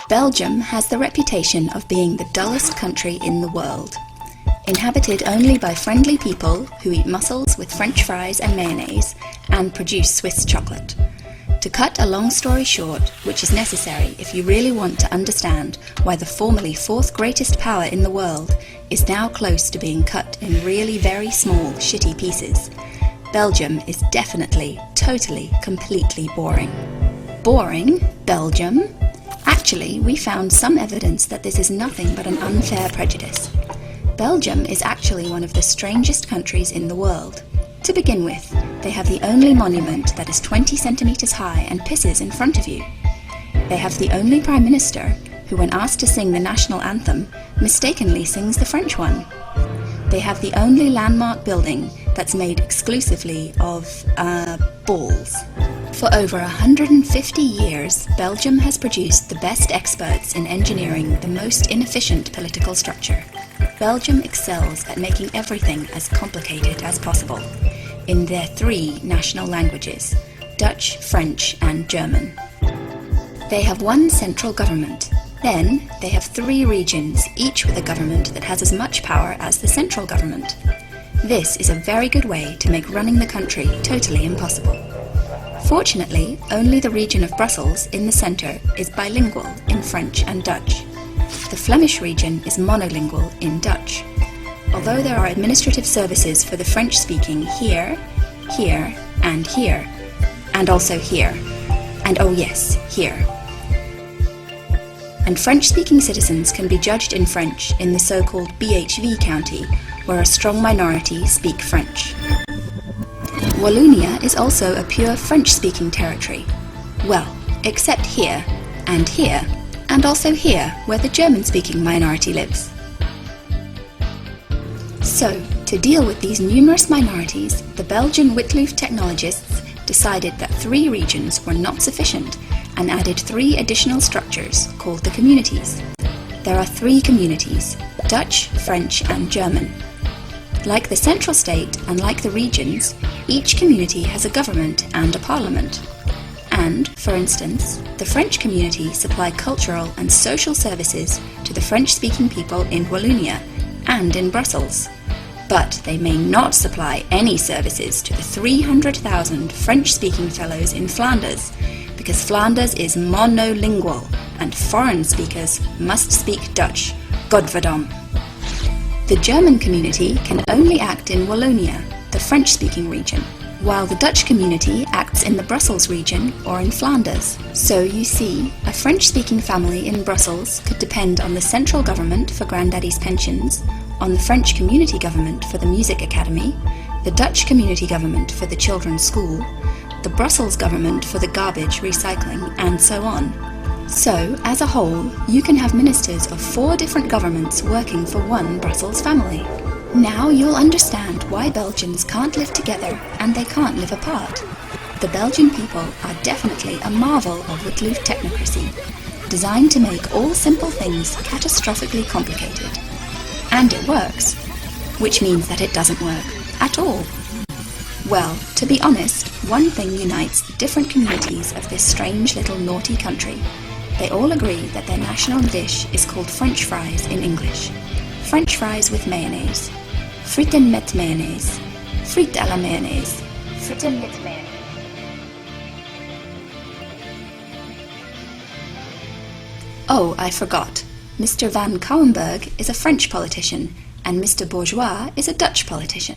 Belgium has the reputation of being the dullest country in the world. Inhabited only by friendly people who eat mussels with French fries and mayonnaise and produce Swiss chocolate. To cut a long story short, which is necessary if you really want to understand why the formerly fourth greatest power in the world is now close to being cut in really very small, shitty pieces, Belgium is definitely, totally, completely boring. Boring? Belgium? Actually, we found some evidence that this is nothing but an unfair prejudice. Belgium is actually one of the strangest countries in the world. To begin with, they have the only monument that is 20 centimeters high and pisses in front of you. They have the only Prime Minister who, when asked to sing the national anthem, mistakenly sings the French one. They have the only landmark building that's made exclusively of, balls. For over 150 years, Belgium has produced the best experts in engineering the most inefficient political structure. Belgium excels at making everything as complicated as possible, in their three national languages, Dutch, French and German. They have one central government. Then they have three regions, each with a government that has as much power as the central government. This is a very good way to make running the country totally impossible. Fortunately, only the region of Brussels in the centre is bilingual in French and Dutch. The Flemish region is monolingual in Dutch. Although there are administrative services for the French-speaking here, here, and here, and also here, and oh yes, here. And French-speaking citizens can be judged in French in the so-called BHV county, where a strong minority speak French. Wallonia is also a pure French-speaking territory. Well, except here, and also here, where the German-speaking minority lives. So, to deal with these numerous minorities, the Belgian Witloof technologists decided that three regions were not sufficient and added three additional structures called the communities. There are three communities, Dutch, French and German. Like the central state and like the regions, each community has a government and a parliament. And, for instance, the French community supply cultural and social services to the French-speaking people in Wallonia and in Brussels. But they may not supply any services to the 300,000 French-speaking fellows in Flanders, because Flanders is monolingual and foreign speakers must speak Dutch. Godverdomme. The German community can only act in Wallonia, the French-speaking region, while the Dutch community acts in the Brussels region or in Flanders. So you see, a French-speaking family in Brussels could depend on the central government for granddaddy's pensions, on the French community government for the music academy, the Dutch community government for the children's school, the Brussels government for the garbage recycling, and so on. So, as a whole, you can have ministers of 4 different governments working for one Brussels family. Now you'll understand why Belgians can't live together and they can't live apart. The Belgian people are definitely a marvel of Witloof technocracy, designed to make all simple things catastrophically complicated. And it works, which means that it doesn't work at all. Well, to be honest, one thing unites the different communities of this strange little naughty country. They all agree that their national dish is called French fries in English. French fries with mayonnaise. Frites met mayonnaise. Frites à la mayonnaise. Frites met mayonnaise. Oh, I forgot. Mr. Van Kouwenberg is a French politician, and Mr. Bourgeois is a Dutch politician.